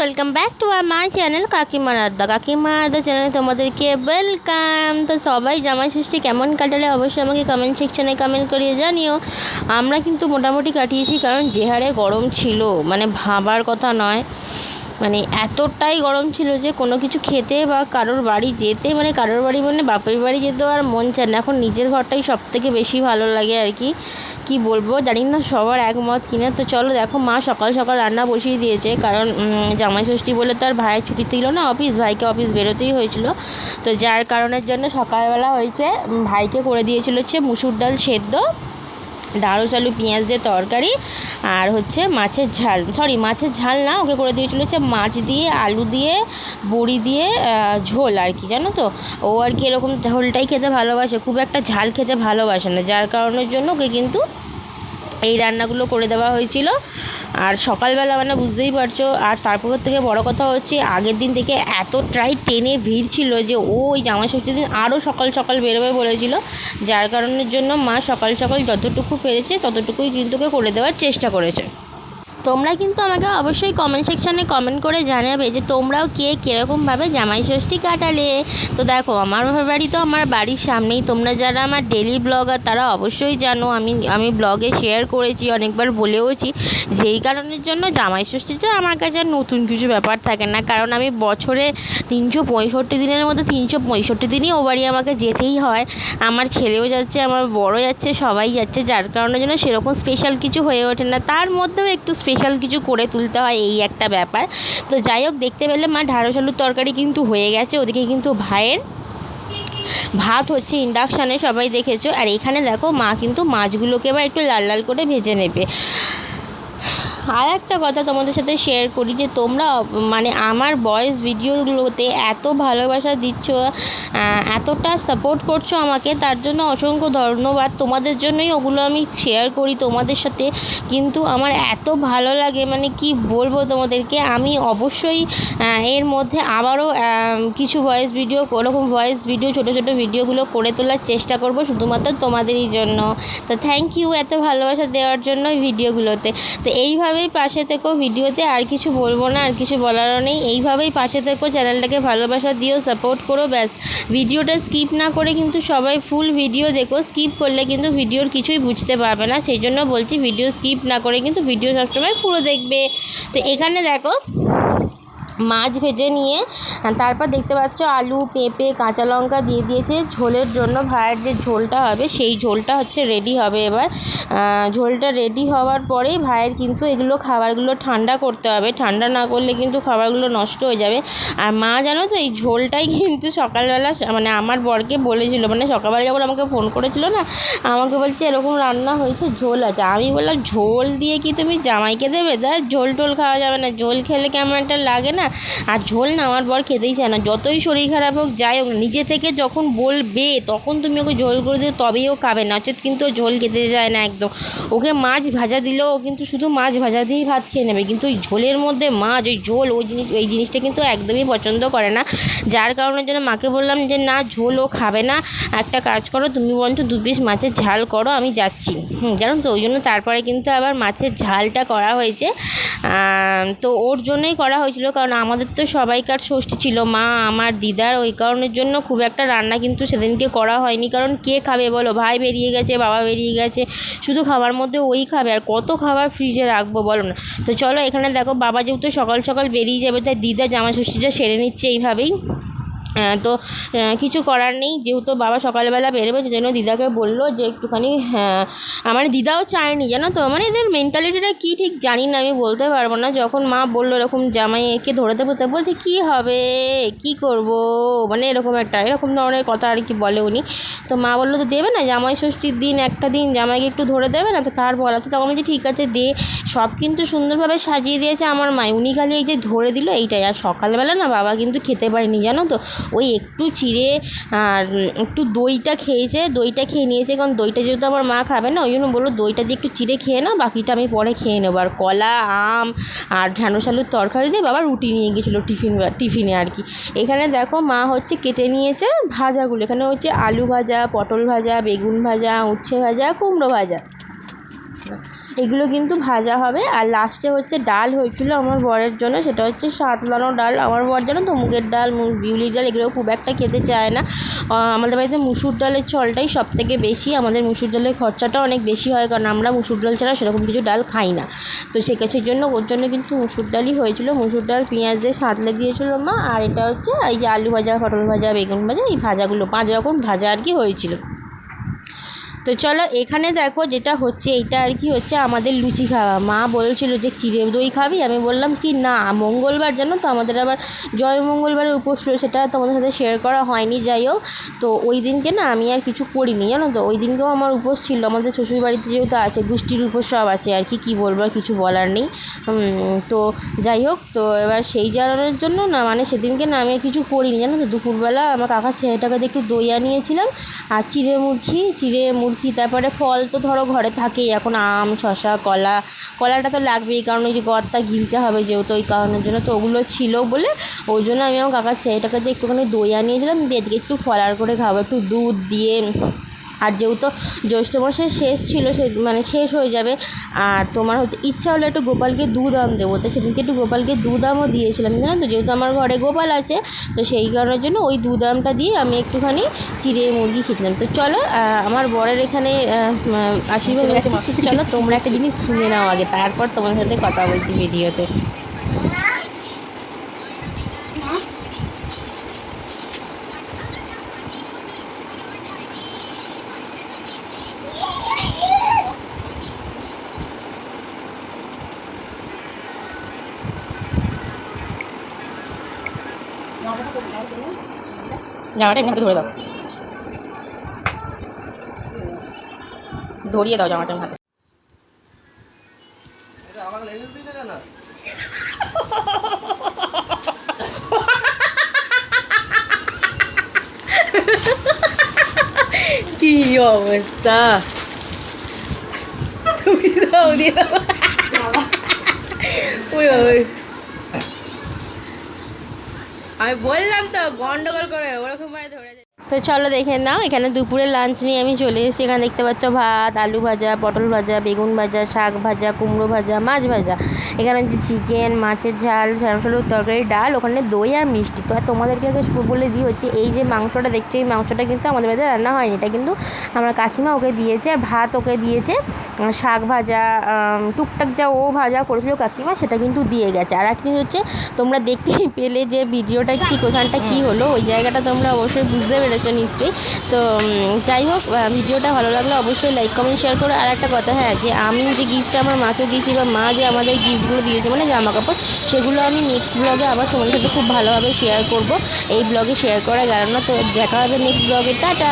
Welcome back to our my channel কাকিমার আড্ডা চ্যানেলে তোমাদেরকে ওয়েলকাম। তো সবাই জামাই ষষ্ঠী কেমন কাটালে অবশ্যই আমাকে কমেন্ট সেকশানে কমেন্ট করিয়ে জানিও। আমরা কিন্তু মোটামুটি কাটিয়েছি, কারণ যে হারে গরম ছিল মানে ভাবার কথা নয়। মানে এতটাই গরম ছিল যে কোনো কিছু খেতে বা কারোর বাড়ি যেতে, মানে কারোর বাড়ি মানে বাপের বাড়ি যেতেও আর মন চায় না। এখন নিজের ঘরটাই সবথেকে বেশি ভালো লাগে আর কি বলবো, জানি না সবার একমত কিনা। তো চলো দেখো, মা সকাল সকাল রান্না বসিয়ে দিয়েছে, কারণ জামাই ষষ্ঠী বলে তো আর ভাইয়ের ছুটি ছিল না অফিস, ভাইকে অফিস বেরোতেই হয়েছিল। তো যার কারণের জন্য সকালবেলা হয়েছে ভাইকে করে দিয়েছিল হচ্ছে মুসুর ডাল সেদ্ধ, ঢ্যাঁড়স আলু পেঁয়াজ দিয়ে তরকারি, আর হচ্ছে মাছের ঝাল না, ওকে করে দিয়েছিল হচ্ছে মাছ দিয়ে আলু দিয়ে বড়ি দিয়ে ঝোল আর কি। জানো তো ও আর কি এরকম ঝোলটাই খেতে ভালোবাসে, খুব একটা ঝাল খেতে ভালোবাসে না, যার কারণের জন্য ওকে কিন্তু এই রান্নাগুলো করে দেওয়া হয়েছিল। আর সকালবেলা মানে বুঝতেই পারছো। আর তারপর থেকে বড় কথা হচ্ছে, আগের দিন থেকে এতটাই ট্রেনে ভিড় ছিল যে ওই জামাই ষষ্ঠীর দিন আরও সকাল সকাল বেরোবে বলেছিল, যার কারণের জন্য মা সকাল সকাল যতটুকু পেরেছে ততটুকুই কিন্তু করে দেওয়ার চেষ্টা করেছে। তোমরা কিন্তু আমাকে অবশ্যই কমেন্ট সেকশানে কমেন্ট করে জানাবে যে তোমরাও কে কীরকমভাবে জামাই ষষ্ঠী কাটালে। তো দেখো, আমার বাড়ি তো আমার বাড়ির সামনেই। তোমরা যারা আমার ডেলি ব্লগার তারা অবশ্যই জানো, আমি ব্লগে শেয়ার করেছি, অনেকবার বলেওছি, যেই কারণের জন্য জামাই ষষ্ঠীটা আমার কাছে আর নতুন কিছু ব্যাপার থাকে না। কারণ আমি বছরে 365 দিনের মধ্যে 365 দিনই ও বাড়ি আমাকে যেতেই হয়। আমার ছেলেও যাচ্ছে, আমার বড় যাচ্ছে, সবাই যাচ্ছে, যার কারণের জন্য সেরকম স্পেশাল কিছু হয়ে ওঠে না। তার মধ্যেও একটু স্পেশাল কিছু করে তুলতে হয়, এই একটা ব্যাপার। তো যাই হোক, দেখতে পেলে মা ঢ্যাঁড়স আলুর তরকারি কিন্তু হয়ে গেছে, ওদিকে কিন্তু ভাইয়ের ভাত হচ্ছে ইন্ডাকশানে, সবাই দেখেছো। আর এখানে দেখো, মা কিন্তু মাছগুলোকে এবার একটু লাল লাল করে ভেজে নেবে। আর একটা কথা তোমাদের সাথে শেয়ার করি, যে তোমরা মানে আমার ভয়েস ভিডিওগুলোতে এত ভালোবাসা দিচ্ছ, এতটা সাপোর্ট করছো আমাকে, তার জন্য অসংখ্য ধন্যবাদ। তোমাদের জন্যই ওগুলো আমি শেয়ার করি তোমাদের সাথে, কিন্তু আমার এত ভালো লাগে, মানে কি বলবো তোমাদেরকে। আমি অবশ্যই এর মধ্যে আবারও কিছু ওরকম ভয়েস ভিডিও ছোটো ছোটো ভিডিওগুলো করে তোলার চেষ্টা করব, শুধুমাত্র তোমাদেরই জন্য। তো থ্যাংক ইউ এত ভালোবাসা দেওয়ার জন্য ভিডিওগুলোতে। তো এইভাবেই পাশে থেকো ভিডিওতে, আর কিছু বলবো না, আর কিছু বলারও নেই। এইভাবেই পাশে থেকো, চ্যানেলটাকে ভালোবাসা দিও, সাপোর্ট করো, ব্যাস। ভিডিওটা স্কিপ না করে কিন্তু সবাই ফুল ভিডিও দেখো, স্কিপ করলে কিন্তু ভিডিওর কিছুই বুঝতে পারবে না। সেই জন্য বলছি, ভিডিও স্কিপ না করে কিন্তু ভিডিও সবসময় পুরো দেখবে। তো এখানে দেখো, মাছ ভেজে নিয়ে তারপর দেখতে পাচ্ছ আলু পেঁপে কাঁচা লঙ্কা দিয়ে দিয়েছে ঝোলের জন্য। ভাইয়ের যে ঝোলটা হবে সেই ঝোলটা হচ্ছে রেডি হবে এবার। ঝোলটা রেডি হওয়ার পরেই ভাইয়ের কিন্তু খাবারগুলো ঠান্ডা করতে হবে, ঠান্ডা না করলে কিন্তু খাবারগুলো নষ্ট হয়ে যাবে। আর মা জানো তো, এই ঝোলটাই কিন্তু সকালবেলা মানে আমার বরকে বলেছিল, মানে সকালবেলা যখন আমাকে ফোন করেছিল না, আমাকে বলছে এরকম রান্না হয়েছে, ঝোল আছে। আমি বললাম, ঝোল দিয়ে কি তুমি জামাইকে দেবে? ঝোল টোল খাওয়া যাবে না, ঝোল খেলে কেমন একটা লাগে না। আর ঝোল না আমার বর খেতেই চায় না, যতই শরীর খারাপ হোক যাই হোক, নিজে থেকে যখন বলবে তখন তুমি ওকে ঝোল করে দেবে, তবেই ও খাবে, নচেত কিন্তু ও ঝোল খেতে চায় না একদম। ওকে মাছ ভাজা দিলেও ও কিন্তু শুধু মাছ ভাজা দিয়েই ভাত খেয়ে নেবে, কিন্তু ওই ঝোলের মধ্যে মাছ, ওই ঝোল, ওই জিনিসটা কিন্তু একদমই পছন্দ করে না। যার কারণের জন্য মাকে বললাম যে না, ঝোল ও খাবে না, একটা কাজ করো, তুমি বরঞ্চ 2 পিস মাছের ঝাল করো, আমি যাচ্ছি। জানো তো, ওই জন্য তারপরে কিন্তু আবার মাছের ঝালটা করা হয়েছে। তো ওর জন্যই করা হয়েছিল, কারণ আমাদের তো সবাইকার ষষ্ঠী ছিল, মা আমার দিদার, ওই কারণের জন্য খুব একটা রান্না কিন্তু সেদিনকে করা হয়নি। কারণ কে খাবে বলো, ভাই বেরিয়ে গেছে, বাবা বেরিয়ে গেছে, শুধু খাবার মধ্যে ওই খাবে, আর কত খাবার ফ্রিজে রাখবো বলো না। তো চলো, এখানে দেখো, বাবা যেহেতু সকাল সকাল বেরিয়ে যাবে, তাই দিদা জামা ষষ্ঠীটা সেরে নিচ্ছে এইভাবেই। তো কিছু করার নেই, যেহেতু বাবা সকালবেলা বেরোবে, সেই জন্য দিদাকে বললো যে একটুখানি, আমার দিদাও চায়নি, জানো তো, মানে এদের মেন্টালিটিটা কী ঠিক জানি না, আমি বলতে পারবো না। যখন মা বললো এরকম জামাইকে ধরে দেবো, তা বলছে কী হবে, কী করব, মানে এরকম ধরনের কথা আর কি বলে উনি। তো মা বললো তো দেবে না, জামাই ষষ্ঠীর দিন একটা দিন জামাইকে একটু ধরে দেবে না, তো তার বলাতে তখন বলছি ঠিক আছে দে। সব কিন্তু সুন্দরভাবে সাজিয়ে দিয়েছে আমার মা, উনি খালি এই যে ধরে দিল এইটাই। আর সকালবেলা না বাবা কিন্তু খেতে পারেনি, জানো তো, ওই একটু চিড়ে আর একটু দইটা খেয়েছে, দইটা খেয়ে নিয়েছে, কারণ দইটা যেহেতু আমার মা খাবে না, ওই জন্য বললো দইটা দিয়ে একটু চিড়ে খেয়ে নাও, বাকিটা আমি পরে খেয়ে নেবো। আর কলা, আম আর ঢ্যাঁড়স আলুর তরকারি দিয়ে বাবা রুটি নিয়ে গেছিলো টিফিনে আর কি। এখানে দেখো, মা হচ্ছে কেটে নিয়েছে ভাজাগুলো, এখানে হচ্ছে আলু ভাজা, পটল ভাজা, বেগুন ভাজা, উচ্ছে ভাজা, কুমড়ো ভাজা। এগুলো কিন্তু ভাজা হবে। আর লাস্টে হচ্ছে ডাল হয়েছিল আমার বরের জন্য, সেটা হচ্ছে সাতলানো ডাল। আমার বর জানো তো মুগের ডাল, বিউলির ডাল এগুলো খুব একটা খেতে চায় না। আমাদের বাড়িতে মুসুর ডালের চলটাই সব থেকে বেশি, আমাদের মুসুর ডালের খরচাটাও অনেক বেশি হয়, কারণ আমরা মুসুর ডাল ছাড়া সেরকম কিছু ডাল খাই না। তো সেক্ষেত্রে জন্য ওর জন্য কিন্তু মুসুর ডালই হয়েছিল। মুসুর ডাল পেঁয়াজ দিয়ে সাঁতলে দিয়েছিল মা। আর এটা হচ্ছে এই যে আলু ভাজা, পটল ভাজা, বেগুন ভাজা, এই ভাজাগুলো 5 রকম ভাজা আর কি হয়েছিল। তো চলো এখানে দেখো যেটা হচ্ছে, এইটা আর কি হচ্ছে আমাদের লুচি খাওয়া। মা বলছিল যে চিড়ে দই খাবি, আমি বললাম কি না, মঙ্গলবার জানো তো আমাদের আবার জয় মঙ্গলবারের উপোস ছিল, সেটা তোমাদের সাথে শেয়ার করা হয়নি। যাই হোক, তো ওই দিনকে না আমি আর কিছু করিনি জানো তো, ওই দিনকেও আমার উপোস ছিল। আমাদের শ্বশুরবাড়িতে যেহেতু আছে গোষ্ঠীর উপোস সব আছে আর কি, কী বলবো আর কিছু বলার নেই। তো যাই হোক, তো এবার সেই জানানোর জন্য না মানে সেদিনকে না আমি আর কিছু করিনি জানো তো। দুপুরবেলা আমার কাকার ছেলেটাকে একটু দই আনিয়েছিলাম আর চিড়ে মুরগি, তারপরে ফল তো ধরো ঘরে থাকেই, এখন আম, শশা, কলাটা তো লাগবেই, কারণ ওই যে গদটা গিলতে হবে যেহেতু, ওই কারণের জন্য। তো ওগুলো ছিল বলে ওই জন্য আমি আমার কাকার ছেলেটাকে দিয়ে একটুখানি দই আনিয়েছিলাম, দিয়ে আজকে একটু ফলার করে খাবো, একটু দুধ দিয়ে। আর যেহেতু জ্যৈষ্ঠ মাসের শেষ ছিল, সে মানে শেষ হয়ে যাবে, আর তোমার হচ্ছে ইচ্ছা হলো একটু গোপালকে দুধ আম দেবো, তো সেদিনকে একটু গোপালকে দুধ আমও দিয়েছিলাম জানো তো, যেহেতু আমার ঘরে গোপাল আছে। তো সেই কারণের জন্য ওই দুধ আমটা দিয়ে আমি একটুখানি চিড়ে মুরগি খেয়েছিলাম। তো চলো আমার বরের এখানে আশীর্বাদ হচ্ছে, চলো তোমরা একটা জিনিস শুনে নাও আগে, তারপর তোমার সাথে কথা বলছি ভিডিওতে। জামাটা এমনি হাতে ধরে দাও, ধরিয়ে দাও জামাটা হাতে। কি অবস্থা, তুমি দাও দিয়ে দাও। আমি বললাম তো গন্ডগোল করে ওরকম ভাবে ধরে যায়। তো চলো দেখে নাও, এখানে দুপুরে লাঞ্চ নিয়ে আমি চলে এসেছি। এখানে দেখতে পাচ্ছ ভাত, আলু ভাজা, পটল ভাজা, বেগুন ভাজা, শাক ভাজা, কুমড়ো ভাজা, মাছ ভাজা। এখানে হচ্ছে চিকেন, মাছের ঝাল, ফেরমশালুর তরকারি, ডাল, ওখানে দই আর মিষ্টি। তো আর তোমাদেরকে আগে বলে দিই হচ্ছে এই যে মাংসটা দেখছো, এই মাংসটা কিন্তু আমাদের বাড়িতে রান্না হয়নি, এটা কিন্তু আমার কাকিমা ওকে দিয়েছে। আর ভাত ওকে দিয়েছে, শাক ভাজা, টুকটাক যা ও ভাজা করেছিল কাকিমা সেটা কিন্তু দিয়ে গেছে। আর একটা জিনিস হচ্ছে, তোমরা দেখতেই পেলে যে ভিডিওটা ঠিক ওখানটা কী হলো, ওই জায়গাটা তোমরা অবশ্যই বুঝতে পেরেছো নিশ্চয়ই। তো যাই হোক, ভিডিওটা ভালো লাগলে অবশ্যই লাইক কমেন্ট শেয়ার করো। আর একটা কথা, হ্যাঁ, যে আমি যে গিফটটা আমার মাকে দিয়েছি বা মা যে আমাদের গিফটগুলো দিয়েছে মানে জামা কাপড়, সেগুলো আমি নেক্সট ব্লগে আবার তোমাদের সাথে খুব ভালোভাবে শেয়ার করব। এই ব্লগে শেয়ার করা গেল না, তো দেখা হবে নেক্সট ব্লগে। টাটা।